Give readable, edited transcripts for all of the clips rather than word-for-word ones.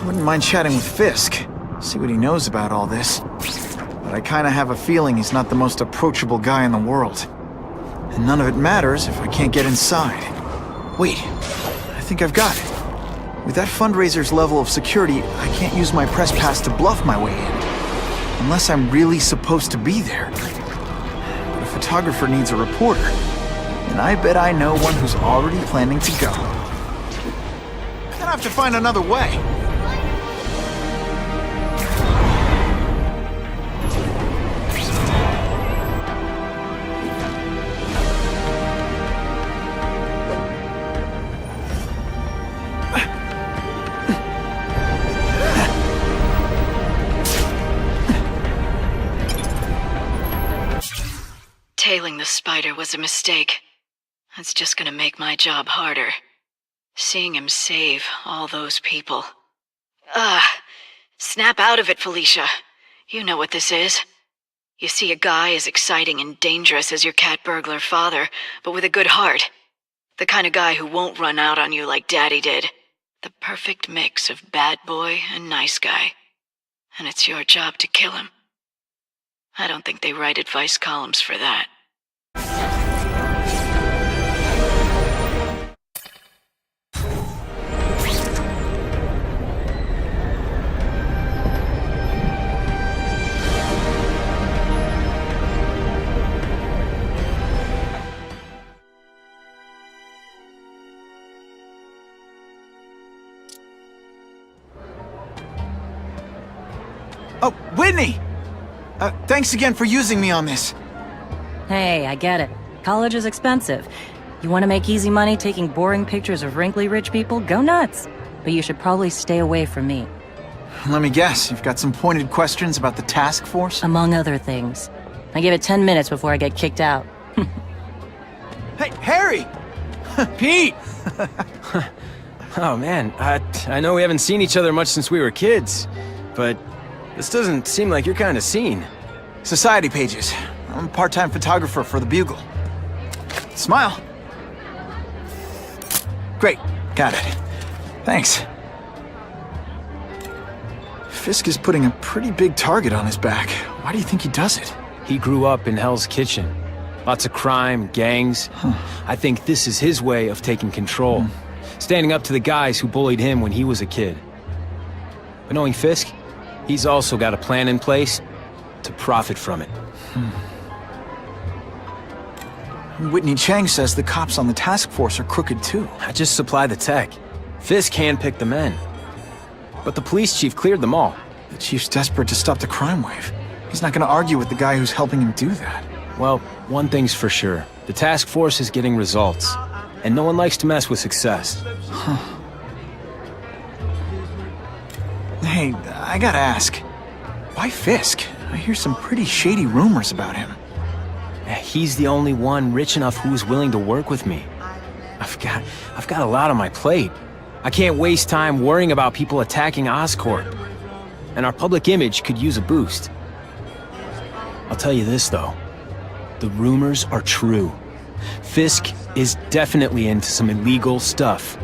Wouldn't mind chatting with Fisk, see what he knows about all this. But I kinda have a feeling he's not the most approachable guy in the world. And none of it matters if I can't get inside. Wait, I think I've got it. With that fundraiser's level of security, I can't use my press pass to bluff my way in. Unless I'm really supposed to be there. But a photographer needs a reporter. And I bet I know one who's already planning to go. Gonna have to find another way. Tailing the spider was a mistake. That's just gonna make my job harder. Seeing him save all those people. Snap out of it, Felicia. You know what this is. You see a guy as exciting and dangerous as your cat burglar father, but with a good heart. The kind of guy who won't run out on you like Daddy did. The perfect mix of bad boy and nice guy. And it's your job to kill him. I don't think they write advice columns for that. Oh, Whitney! Thanks again for using me on this. Hey, I get it. College is expensive. You want to make easy money taking boring pictures of wrinkly rich people? Go nuts! But you should probably stay away from me. Let me guess, you've got some pointed questions about the task force? Among other things. I give it 10 minutes before I get kicked out. Hey, Harry! Pete! Oh man, I know we haven't seen each other much since we were kids, but this doesn't seem like your kind of scene. Society pages. I'm a part-time photographer for the Bugle. Smile. Great, got it. Thanks. Fisk is putting a pretty big target on his back. Why do you think he does it? He grew up in Hell's Kitchen. Lots of crime, gangs. I think this is his way of taking control. Standing up to the guys who bullied him when he was a kid. But knowing Fisk, he's also got a plan in place to profit from it. Whitney Chang says the cops on the task force are crooked too. I just supply the tech. Fisk handpicked the men. But the police chief cleared them all. The chief's desperate to stop the crime wave. He's not gonna argue with the guy who's helping him do that. Well, one thing's for sure. The task force is getting results. And no one likes to mess with success. Hey, I gotta ask. Why Fisk? I hear some pretty shady rumors about him. He's the only one rich enough who's willing to work with me. I've got a lot on my plate. I can't waste time worrying about people attacking Oscorp. And our public image could use a boost. I'll tell you this, though. The rumors are true. Fisk is definitely into some illegal stuff.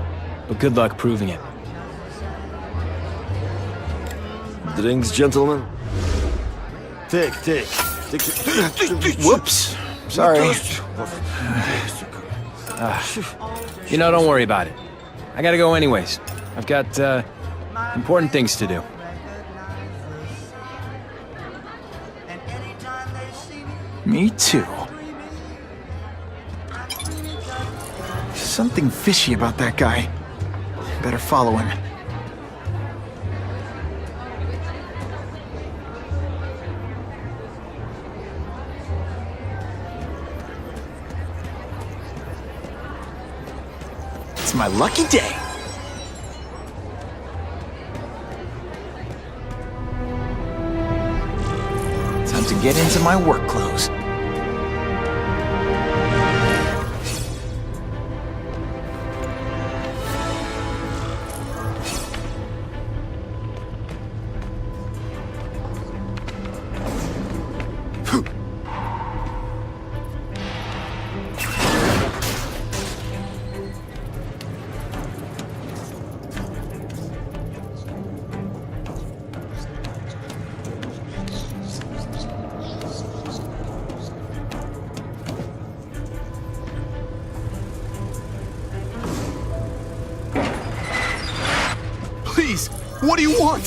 But good luck proving it. Drinks, gentlemen? Take. Whoops. Sorry. You know, don't worry about it. I gotta go anyways. I've got, important things to do. Me too. Something fishy about that guy. Better follow him. It's my lucky day. Time to get into my work clothes. Please, what do you want?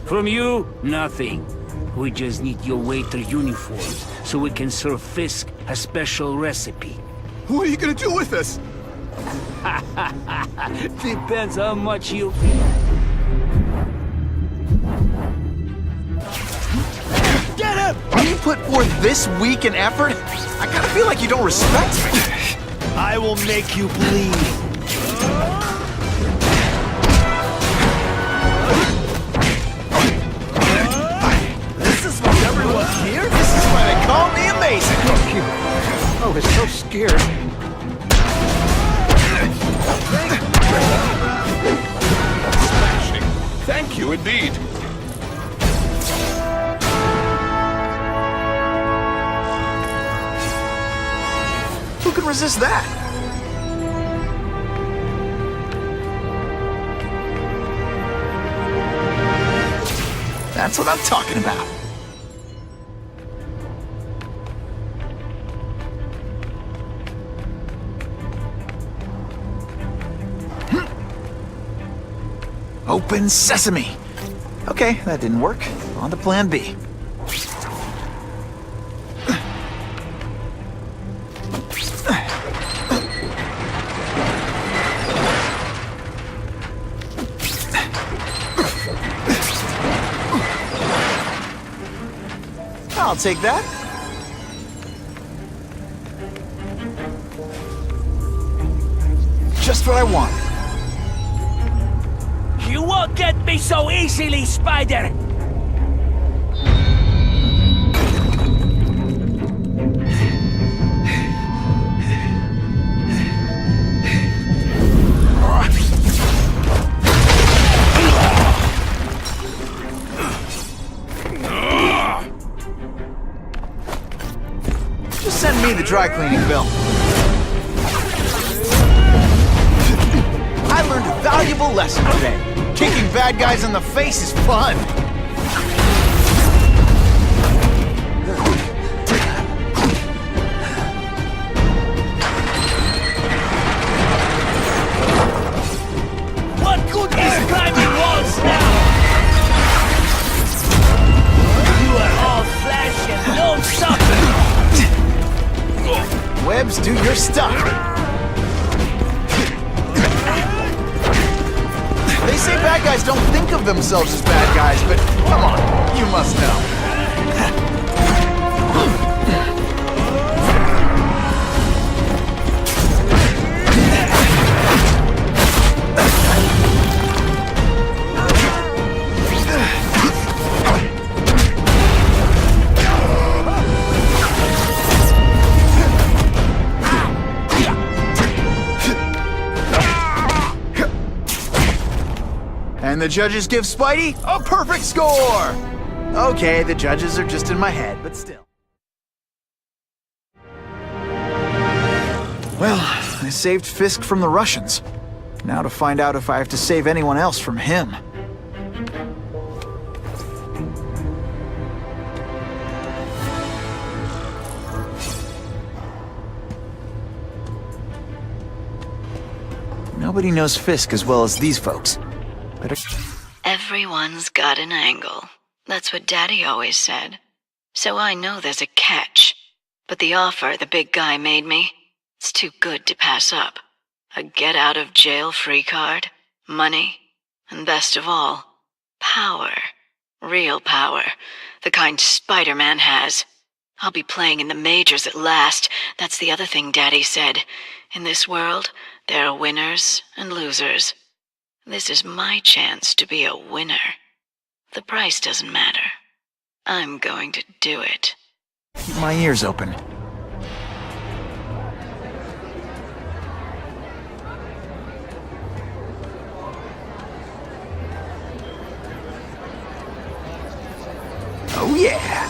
From you, nothing. We just need your waiter uniforms so we can serve Fisk a special recipe. What are you gonna do with us? Depends how much you... Get him! When you put forth this weak an effort, I kinda feel like you don't respect me. I will make you bleed. This is what everyone's here? This is why they call me amazing. I was so scared. Smashing. Thank you indeed. Who can resist that? That's what I'm talking about. Open sesame. Okay, that didn't work. On to plan B. I'll take that. Just what I want. You won't get me so easily, Spider! Just send me the dry cleaning bill. I learned a valuable lesson today. Kicking bad guys in the face is fun. What good is climbing walls now? You are all flesh and no suffering. Webs, do your stuff. They say bad guys don't think of themselves as bad guys, but come on, you must know. And the judges give Spidey a perfect score! Okay, the judges are just in my head, but still. Well, I saved Fisk from the Russians. Now to find out if I have to save anyone else from him. Nobody knows Fisk as well as these folks. Better... Everyone's got an angle. That's what Daddy always said. So I know there's a catch. But the offer the big guy made me, it's too good to pass up. A get-out-of-jail-free card, money, and best of all, power. Real power. The kind Spider-Man has. I'll be playing in the majors at last. That's the other thing Daddy said. In this world, there are winners and losers. This is my chance to be a winner. The price doesn't matter. I'm going to do it. Keep my ears open. Oh yeah!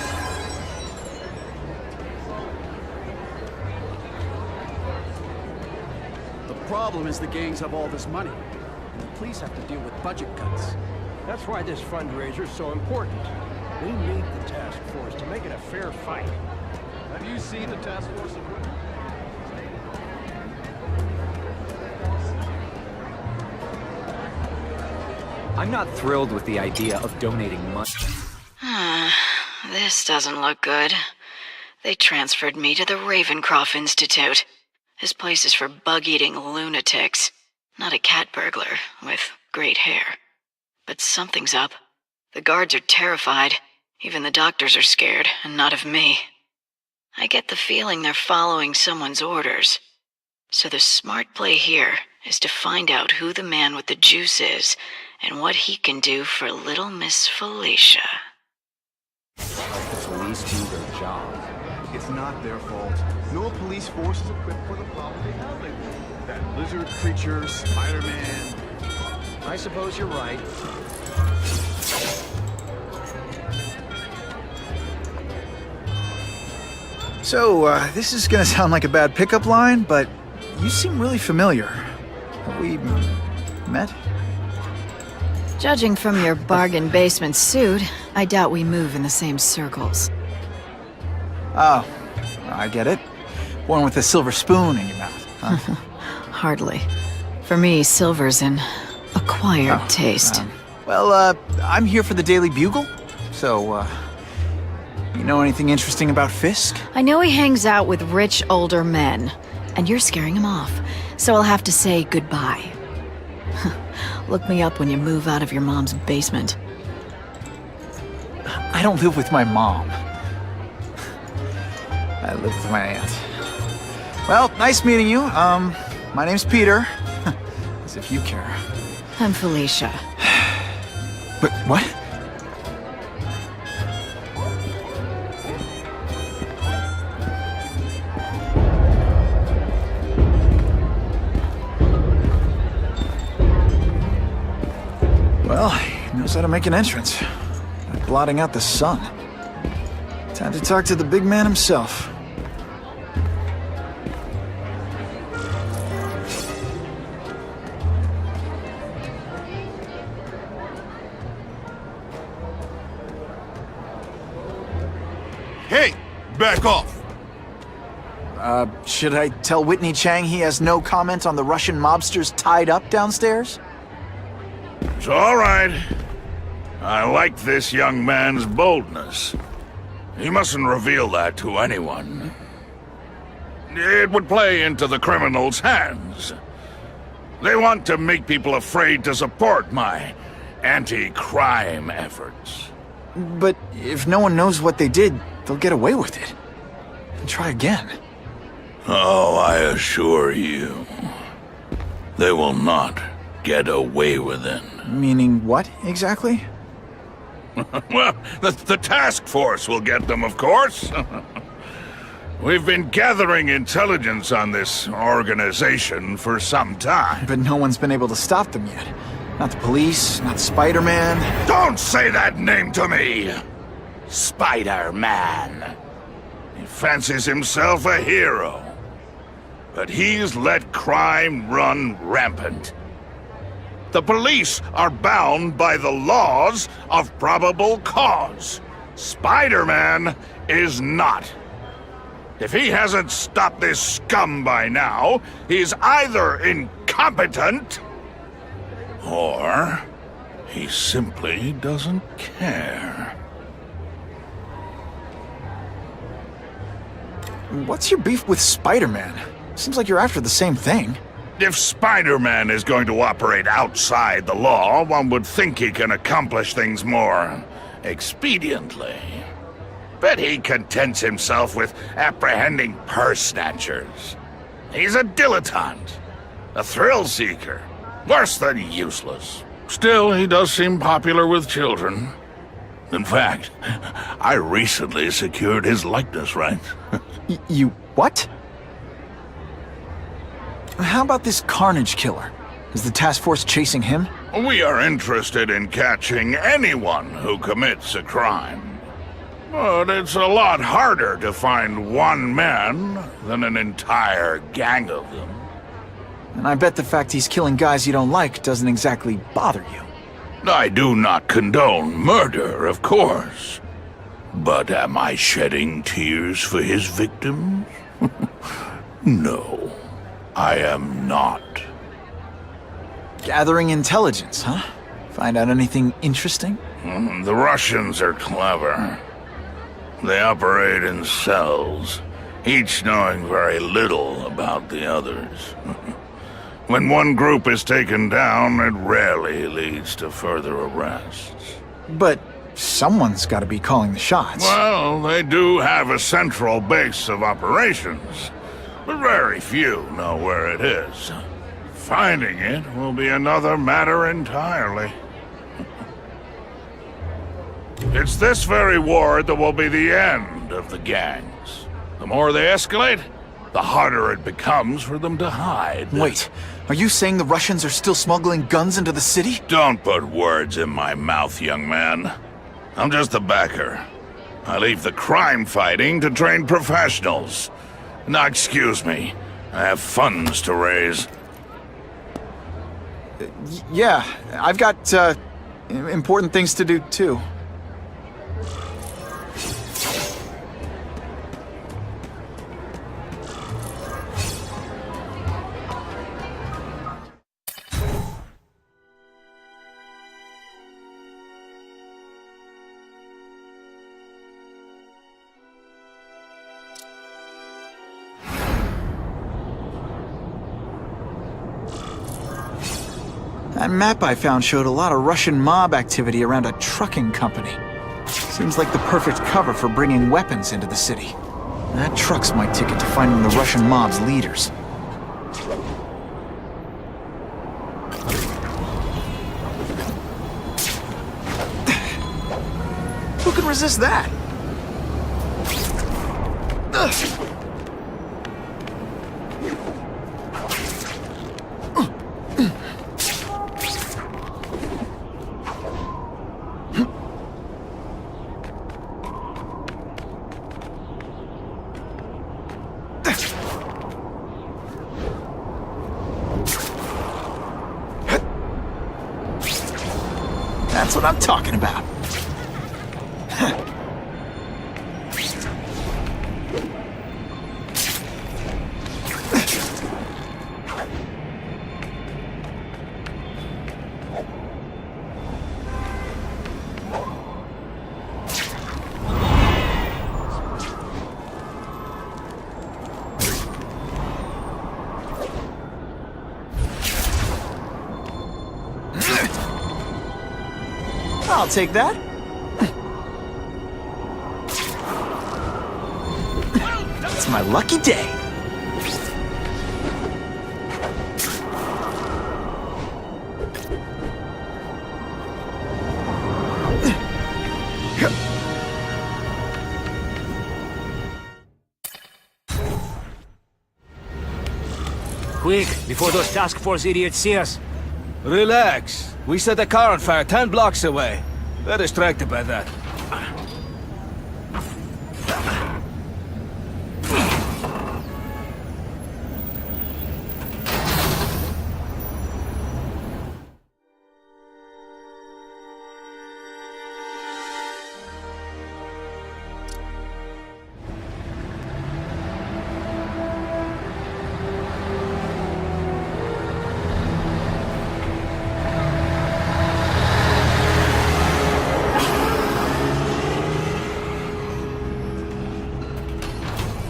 The problem is the gangs have all this money. The police have to deal with budget cuts. That's why this fundraiser's so important. We need the task force to make it a fair fight. Have you seen the task force equipment? I'm not thrilled with the idea of donating money. This doesn't look good. They transferred me to the Ravencroft Institute. This place is for bug-eating lunatics, not a cat burglar with great hair. But something's up. The guards are terrified. Even the doctors are scared, and not of me. I get the feeling they're following someone's orders. So the smart play here is to find out who the man with the juice is, and what he can do for little Miss Felicia. Let the police do their job. It's not their fault. No police force is equipped for the problem they have. That lizard creature, Spider-Man. I suppose you're right. So, this is gonna sound like a bad pickup line, but you seem really familiar. Have we met? Judging from your bargain basement suit, I doubt we move in the same circles. Oh, I get it. One with a silver spoon in your mouth, huh? Hardly. For me, silver's an acquired taste. Well, I'm here for the Daily Bugle, so, you know anything interesting about Fisk? I know he hangs out with rich older men, and you're scaring him off, so I'll have to say goodbye. Look me up when you move out of your mom's basement. I don't live with my mom. I live with my aunt. Well, nice meeting you. My name's Peter. As if you care. I'm Felicia. But what? Well, he knows how to make an entrance. By blotting out the sun. Time to talk to the big man himself. Hey, back off. Should I tell Whitney Chang he has no comment on the Russian mobsters tied up downstairs? It's all right. I like this young man's boldness. He mustn't reveal that to anyone. It would play into the criminals' hands. They want to make people afraid to support my anti-crime efforts. But if no one knows what they did, they'll get away with it. And try again. Oh, I assure you, they will not get away with it. Meaning what, exactly? Well, the task force will get them, of course. We've been gathering intelligence on this organization for some time. But no one's been able to stop them yet. Not the police, not Spider-Man. Don't say that name to me! Spider-Man. He fancies himself a hero. But he's let crime run rampant. The police are bound by the laws of probable cause. Spider-Man is not. If he hasn't stopped this scum by now, he's either incompetent, or he simply doesn't care. What's your beef with Spider-Man? Seems like you're after the same thing. If Spider-Man is going to operate outside the law, one would think he can accomplish things more expediently. But he contents himself with apprehending purse snatchers. He's a dilettante, a thrill-seeker, worse than useless. Still, he does seem popular with children. In fact, I recently secured his likeness rights. You what? How about this Carnage killer? Is the task force chasing him? We are interested in catching anyone who commits a crime. But it's a lot harder to find one man than an entire gang of them. And I bet the fact he's killing guys you don't like doesn't exactly bother you. I do not condone murder, of course. But am I shedding tears for his victims? No, I am not. Gathering intelligence, huh? Find out anything interesting? The Russians are clever. They operate in cells, each knowing very little about the others. When one group is taken down, it rarely leads to further arrests. But someone's got to be calling the shots. Well, they do have a central base of operations, but very few know where it is. Finding it will be another matter entirely. It's this very war that will be the end of the gangs. The more they escalate, the harder it becomes for them to hide. Wait, are you saying the Russians are still smuggling guns into the city? Don't put words in my mouth, young man. I'm just a backer. I leave the crime fighting to trained professionals. Now, excuse me. I have funds to raise. Yeah, I've got, important things to do, too. That map I found showed a lot of Russian mob activity around a trucking company. Seems like the perfect cover for bringing weapons into the city. That truck's my ticket to finding the Russian mob's leaders. Who can resist that? That's what I'm talking about. I'll take that. It's my lucky day. Quick, before those task force idiots see us. Relax. We set a car on fire 10 blocks away. They're distracted by that.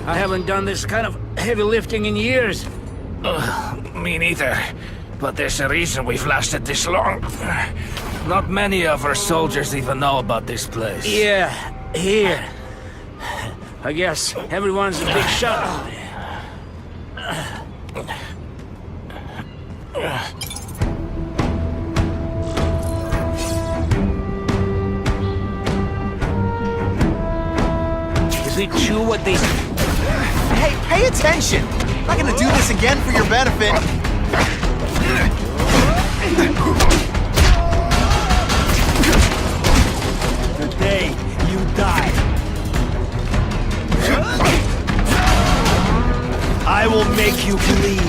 I haven't done this kind of heavy lifting in years. Me neither. But there's a reason we've lasted this long. Not many of our soldiers even know about this place. Yeah, here. I guess everyone's a big shot. Is it true what they... Hey, pay attention! I'm not gonna do this again for your benefit. Today, you die. I will make you bleed.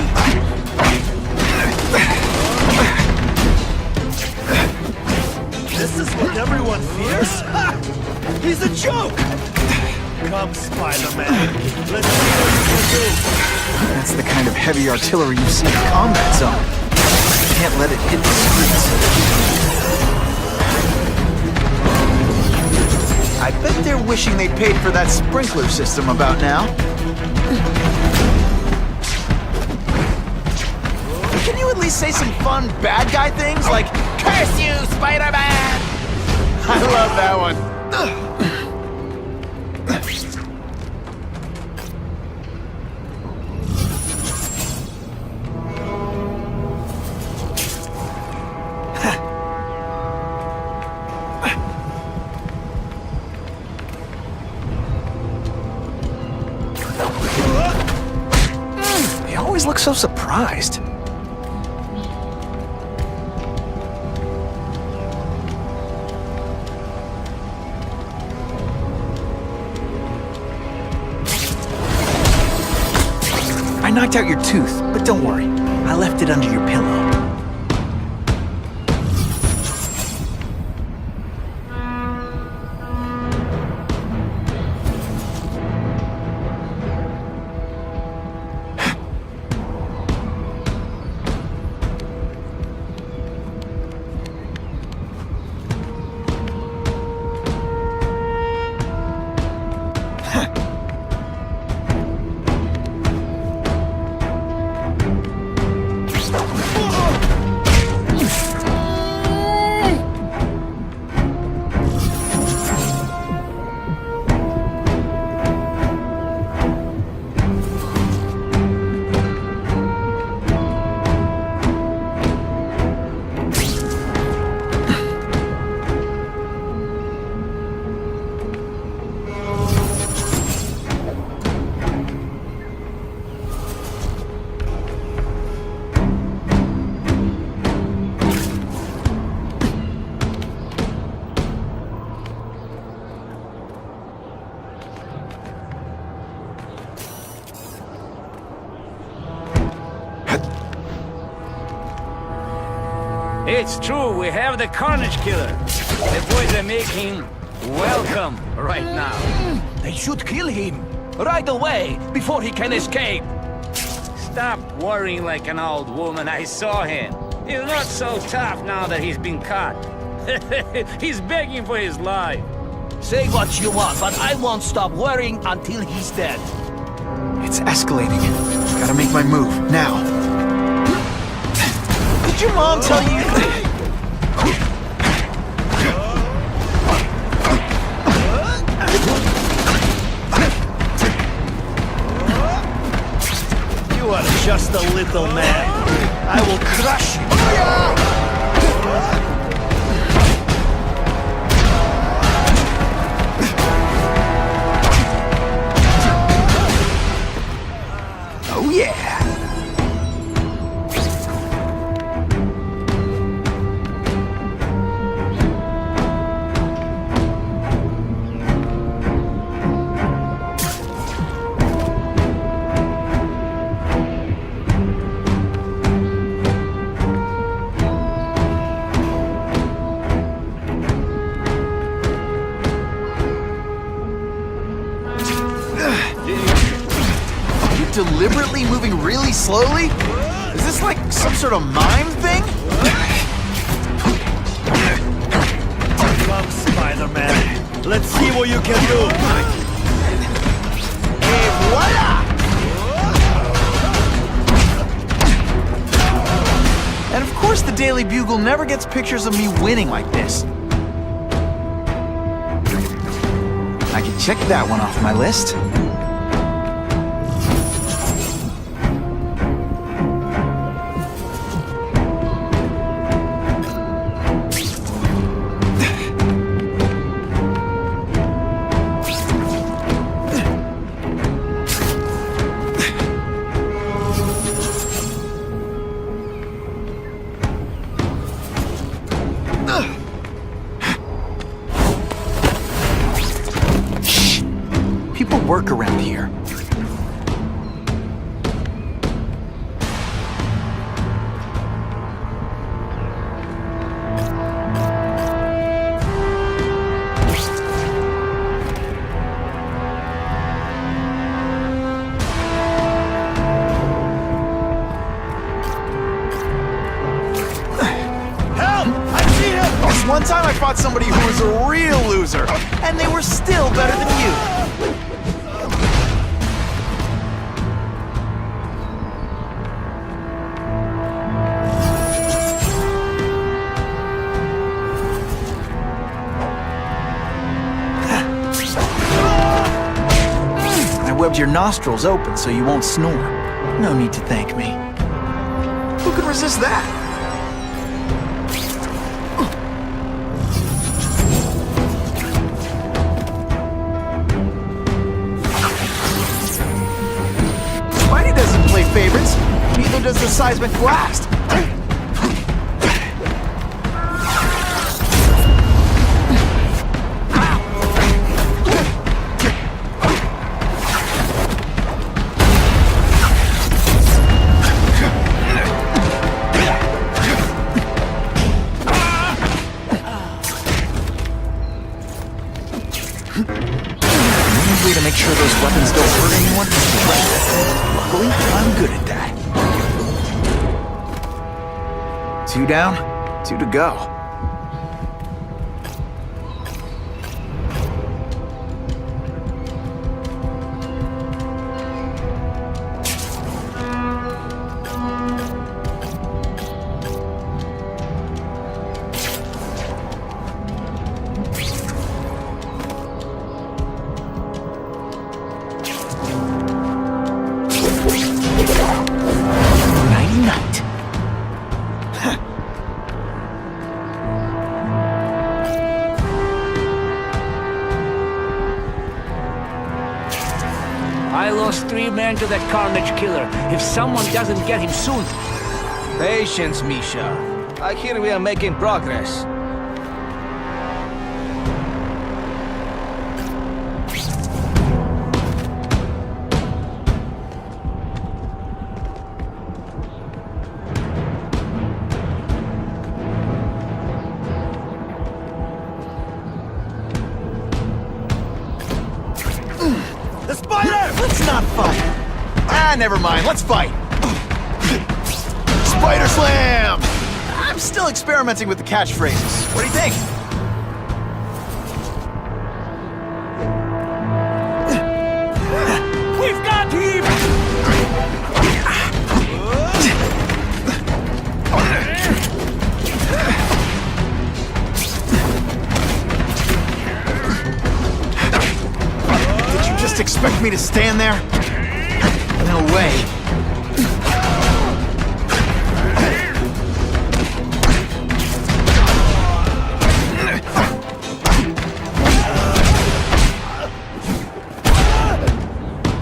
This is what everyone fears? He's a joke! Come, Spider-Man. Let's see what you can do. That's the kind of heavy artillery you see in a combat zone. Can't let it hit the streets. I bet they're wishing they paid for that sprinkler system about now. Can you at least say some fun bad guy things like, "Curse you, Spider-Man"? I love that one. He always looks so surprised. I knocked out your tooth, but don't worry. I left it under your pillow. It's true, we have the Carnage killer. The boys are making welcome right now. They should kill him right away before he can escape. Stop worrying like an old woman. I saw him. He's not so tough now that he's been caught. He's begging for his life. Say what you want, but I won't stop worrying until he's dead. It's escalating. Gotta make my move, now. Did your mom tell you... You are just a little man. I will crush you. Oh yeah! Deliberately moving really slowly? Is this like some sort of mime thing? Come, Spider-Man. Let's see what you can do. Et voila! And of course the Daily Bugle never gets pictures of me winning like this. I can check that one off my list. Work around here. One time I fought somebody who was a real loser, and they were still better than you. I webbed your nostrils open so you won't snore. No need to thank me. Who could resist that? Spidey doesn't play favorites. Neither does the seismic blast. To make sure those weapons don't hurt anyone. Luckily, I'm good at that. 2 down, 2 to go. I lost 3 men to that Carnage killer. If someone doesn't get him soon... Patience, Misha. I hear we are making progress. The spider! Let's not fight! Ah, never mind, let's fight! Spider Slam! I'm still experimenting with the catchphrases. What do you think? We've got him! Just expect me to stand there? No way.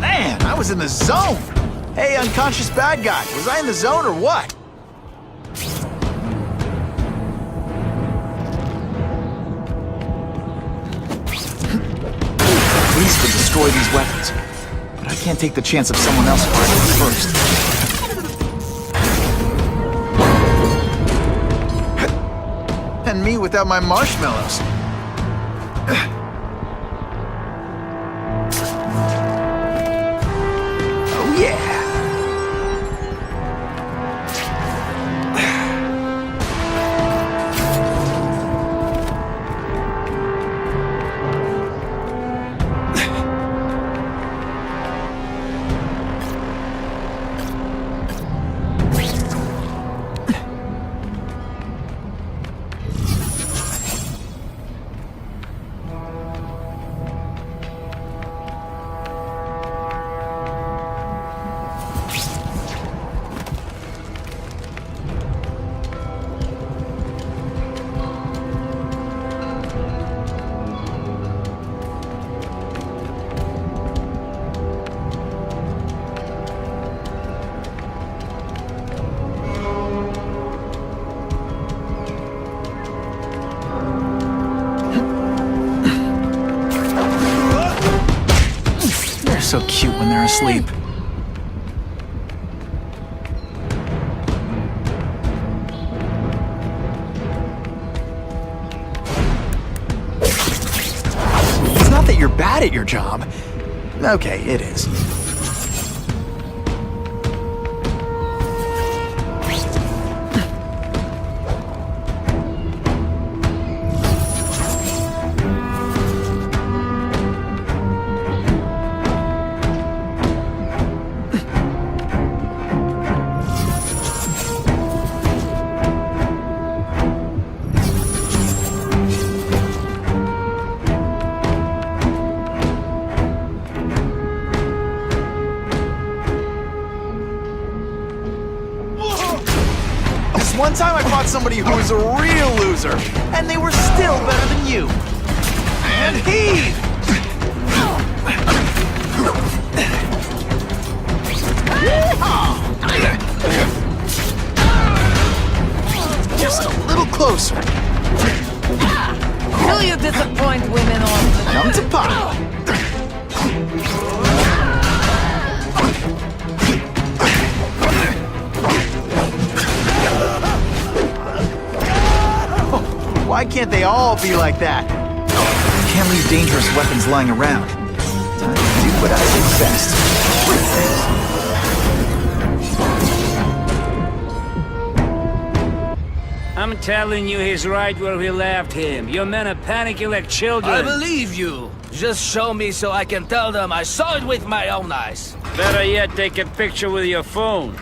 Man, I was in the zone. Hey, unconscious bad guy, was I in the zone or what? Police would destroy these weapons, but I can't take the chance of someone else firing them first. And me without my marshmallows. Oh yeah! So cute when they're asleep. It's not that you're bad at your job. Okay, it is. time I fought somebody who was a real loser, and they were still better than you. And heave! Just a little closer. Will you disappoint women often? Come to pop. Why can't they all be like that? Can't leave dangerous weapons lying around. Time to do what I do best. I'm telling you, he's right where we left him. Your men are panicking like children. I believe you. Just show me so I can tell them I saw it with my own eyes. Better yet, take a picture with your phone.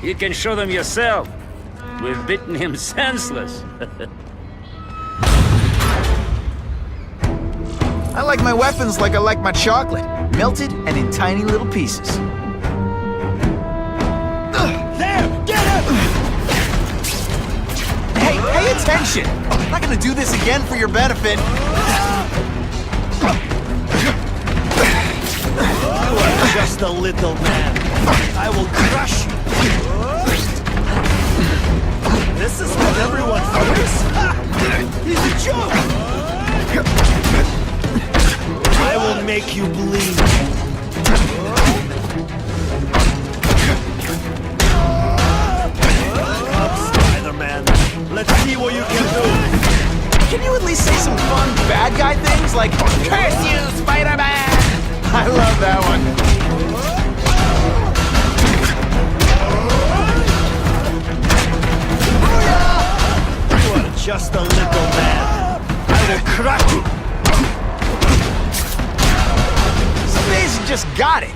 You can show them yourself. We've beaten him senseless. I like my weapons like I like my chocolate. Melted and in tiny little pieces. There! Get him! Hey, pay attention! I'm not gonna do this again for your benefit. You are just a little man. I will crush you. This is what everyone fears? He's a joke! I will make you bleed. Come, Spider-Man. Let's see what you can do. Can you at least say some fun bad guy things like, "Curse you, Spider-Man"? I love that one. You are just a little man. I will crush you. Some days you just got it.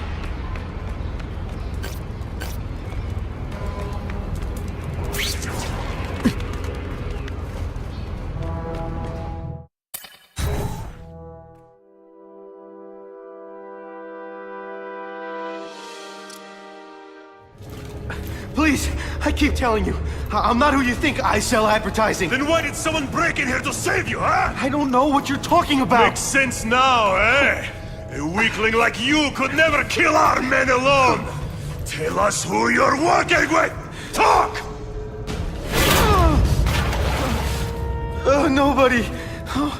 Please, I keep telling you, I'm not who you think. I sell advertising. Then why did someone break in here to save you, huh? I don't know what you're talking about. Makes sense now, eh? A weakling like you could never kill our men alone! Tell us who you're working with! Talk! Nobody. Oh,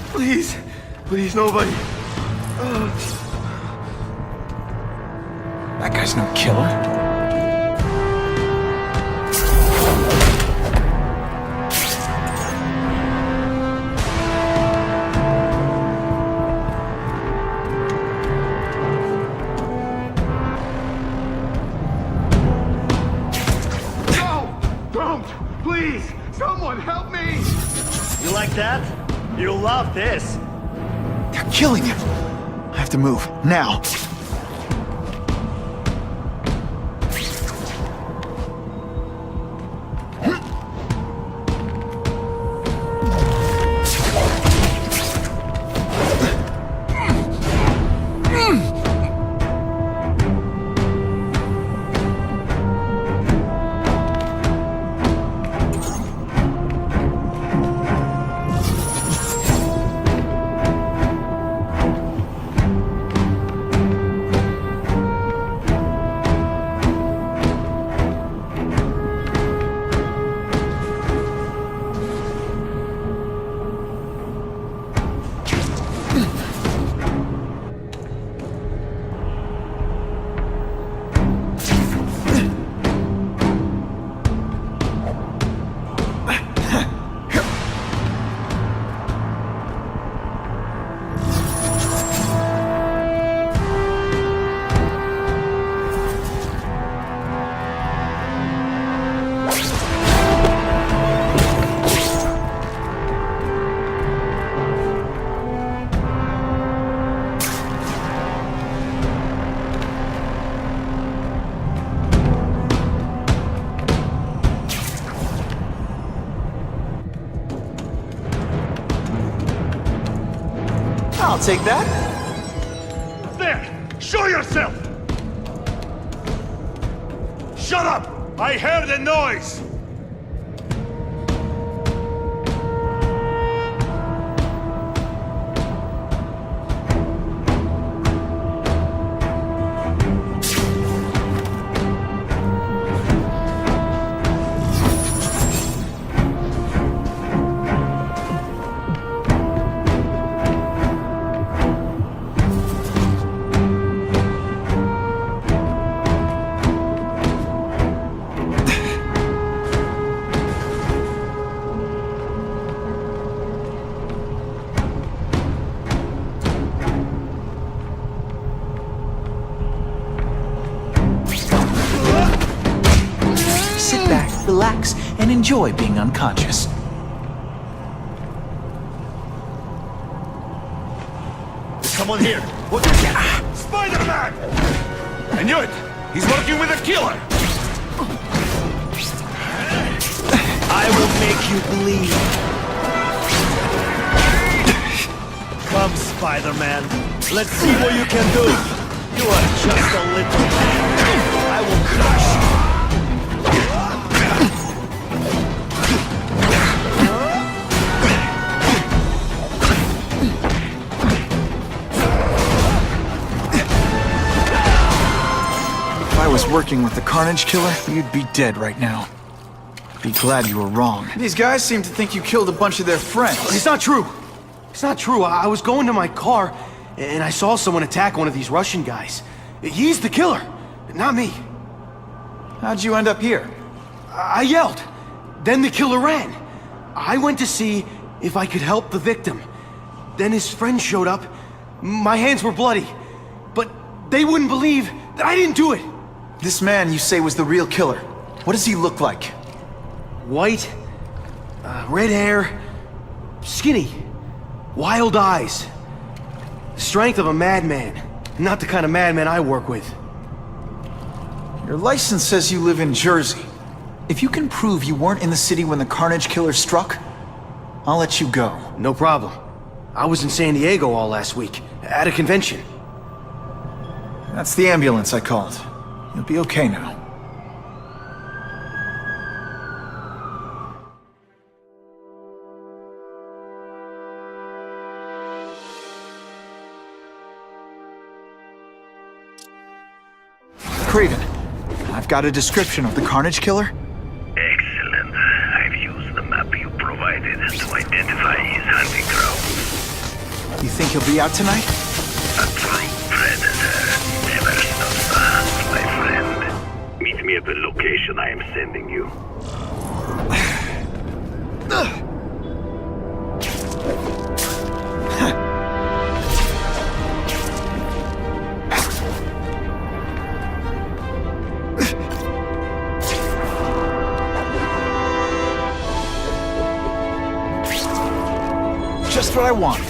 please. Please, nobody. That guy's no killer. Please, someone help me! You like that? You'll love this. They're killing him. I have to move, now. I'll take that. There! Show yourself! Shut up! I heard a noise! enjoy being unconscious. There's someone here. What is it? Spider-Man! I knew it! He's working with a killer! I will make you bleed. Come, Spider-Man. Let's see what you can do. You are just a little man. I will crush you. If I was working with the Carnage killer, you'd be dead right now. Be glad you were wrong. These guys seem to think you killed a bunch of their friends. It's not true. It's not true. I was going to my car, and I saw someone attack one of these Russian guys. He's the killer, not me. How'd you end up here? I yelled. Then the killer ran. I went to see if I could help the victim. Then his friend showed up. My hands were bloody. But they wouldn't believe that I didn't do it. This man you say was the real killer. What does he look like? White, red hair, skinny, wild eyes. Strength of a madman. Not the kind of madman I work with. Your license says you live in Jersey. If you can prove you weren't in the city when the Carnage killer struck, I'll let you go. No problem. I was in San Diego all last week, at a convention. That's the ambulance I called. You'll be okay now. Kraven, I've got a description of the Carnage killer. Excellent. I've used the map you provided to identify his hunting ground. You think he'll be out tonight? A true predator never stops to hunt, my friend. Meet me at the location I am sending you. Just what I want.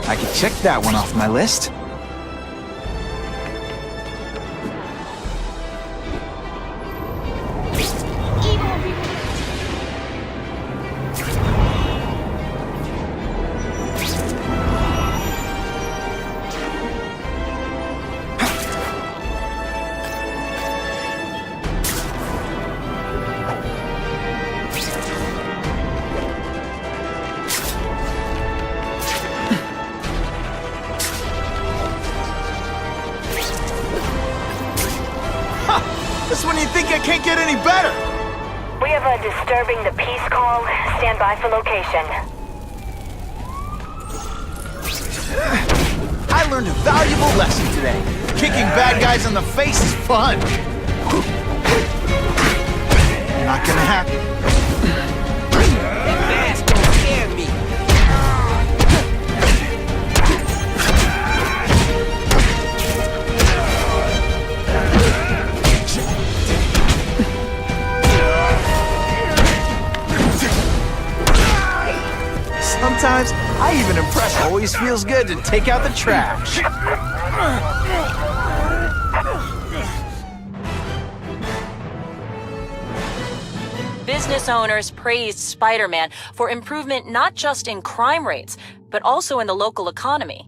I can check that one off my list. This one you think I can't get any better! We have a disturbing the peace call. Stand by for location. I learned a valuable lesson today. Kicking bad guys in the face is fun. Not gonna happen. Mask don't scare me. Sometimes, I even impress. Always feels good to take out the trash. Business owners praised Spider-Man for improvement not just in crime rates, but also in the local economy.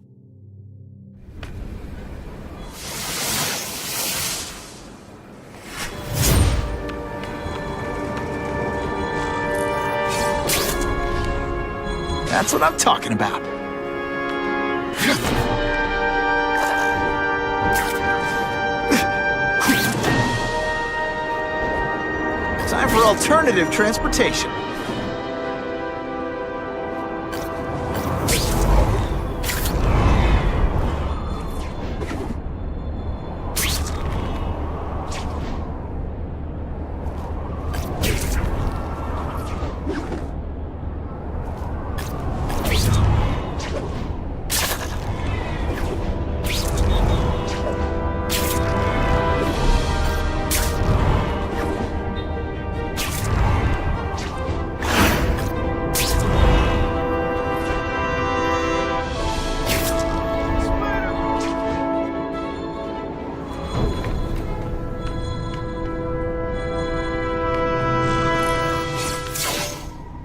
That's what I'm talking about. for alternative transportation.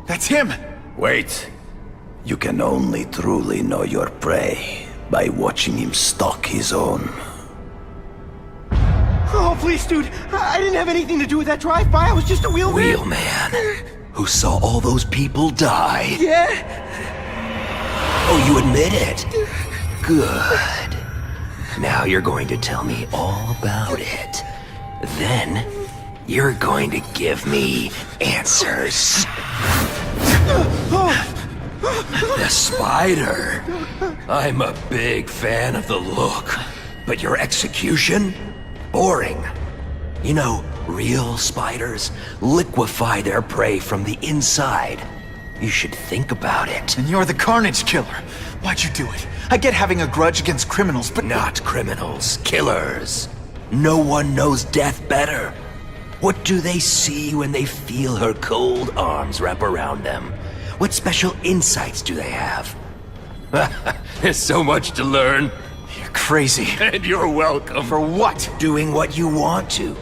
That's him! Wait. You can only truly know your prey by watching him stalk his own. Oh, please, dude. I didn't have anything to do with that drive-by. I was just a wheelman. Wheelman? Who saw all those people die? Yeah? Oh, you admit it? Good. Now you're going to tell me all about it. Then, you're going to give me answers. The spider. I'm a big fan of the look, but your execution? Boring. You know, real spiders liquefy their prey from the inside. You should think about it. And you're the Carnage killer. Why'd you do it? I get having a grudge against criminals, but... Not criminals, killers. No one knows death better. What do they see when they feel her cold arms wrap around them? What special insights do they have? There's so much to learn. You're crazy. And you're welcome. For what? Doing what you want to,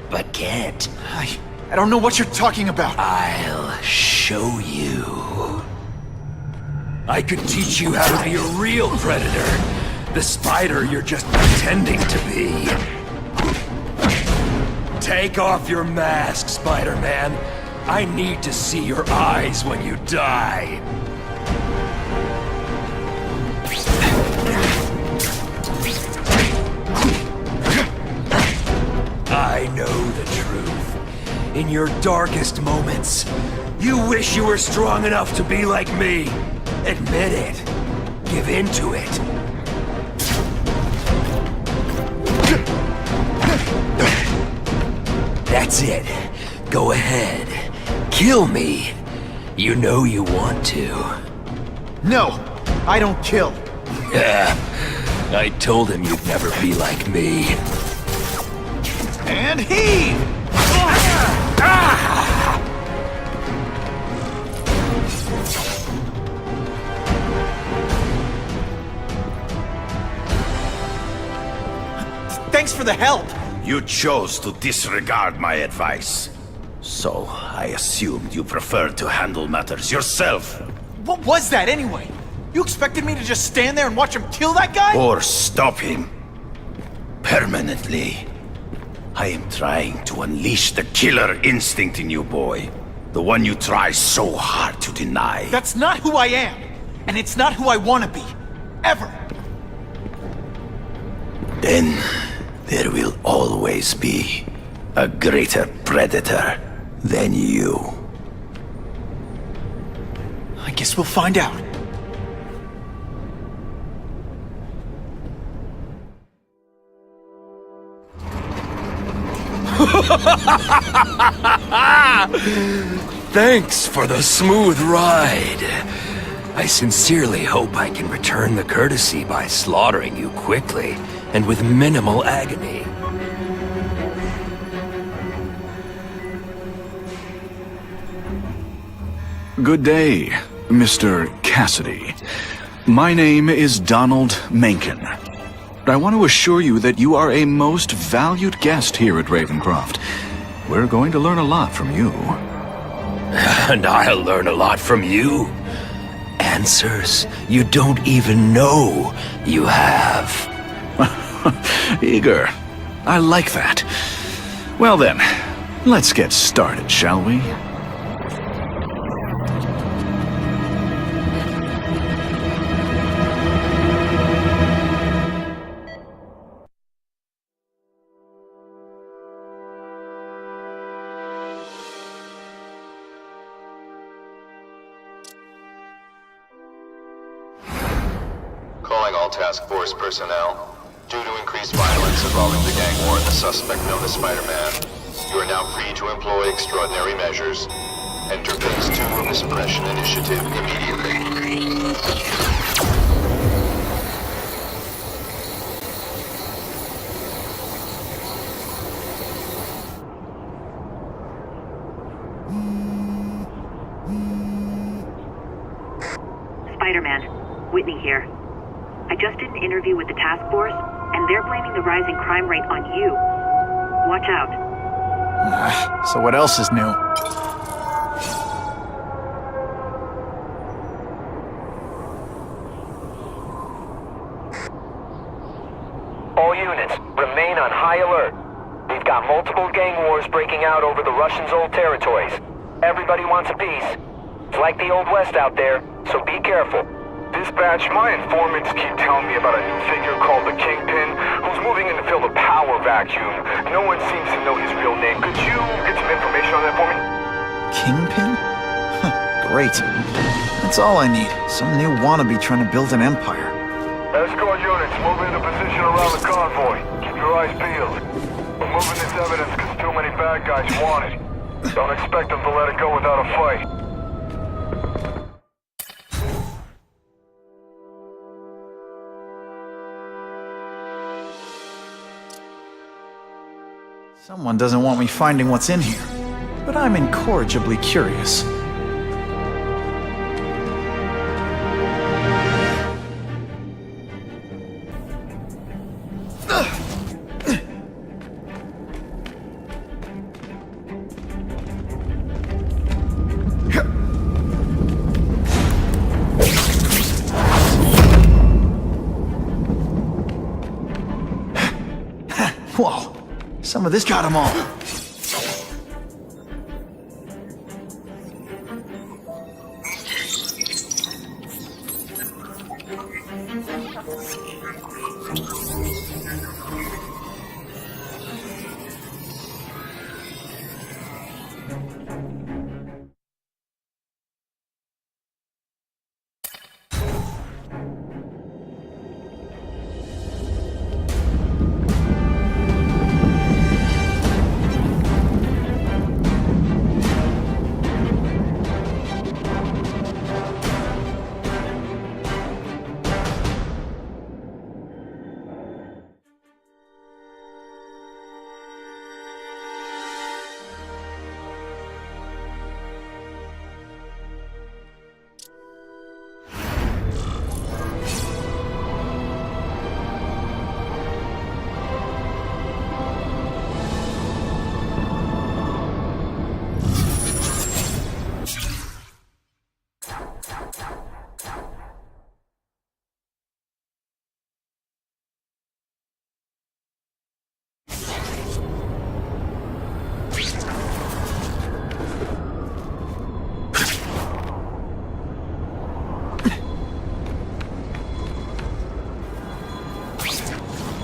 but can't. I don't know what you're talking about. I'll show you. I could teach you how to be a real predator. The spider you're just pretending to be. Take off your mask, Spider-Man. I need to see your eyes when you die. I know the truth. In your darkest moments, you wish you were strong enough to be like me. Admit it. Give in to it. That's it. Go ahead. Kill me. You know you want to. No, I don't kill. Yeah, I told him you'd never be like me. And heave! Thanks for the help. You chose to disregard my advice. So, I assumed you preferred to handle matters yourself. What was that anyway? You expected me to just stand there and watch him kill that guy? Or stop him. Permanently. I am trying to unleash the killer instinct in you, boy. The one you try so hard to deny. That's not who I am. And it's not who I want to be. Ever. Then, there will always be a greater predator than you. I guess we'll find out. Thanks for the smooth ride. I sincerely hope I can return the courtesy by slaughtering you quickly and with minimal agony. Good day, Mr. Cassidy. My name is Donald Mencken. I want to assure you that you are a most valued guest here at Ravencroft. We're going to learn a lot from you. And I'll learn a lot from you. Answers you don't even know you have. Eager. I like that. Well then, let's get started, shall we? all task force personnel. Due to increased violence involving the gang war and the suspect known as Spider-Man, you are now free to employ extraordinary measures. Enter Phase 2 of the Suppression Initiative immediately. Spider-Man, Whitney here. I just did an interview with the task force, and they're blaming the rising crime rate on you. Watch out. So what else is new? All units, remain on high alert. We've got multiple gang wars breaking out over the Russians' old territories. Everybody wants a piece. It's like the Old West out there, so be careful. Dispatch, my informants keep telling me about a new figure called the Kingpin, who's moving in to fill the power vacuum. No one seems to know his real name. Could you get some information on that for me? Kingpin? Great. That's all I need. Some new wannabe trying to build an empire. Escort units, move into position around the convoy. Keep your eyes peeled. We're moving this evidence because too many bad guys want it. Don't expect them to let it go without a fight. Someone doesn't want me finding what's in here, but I'm incorrigibly curious. Whoa, some of this got them all.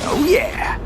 Oh yeah!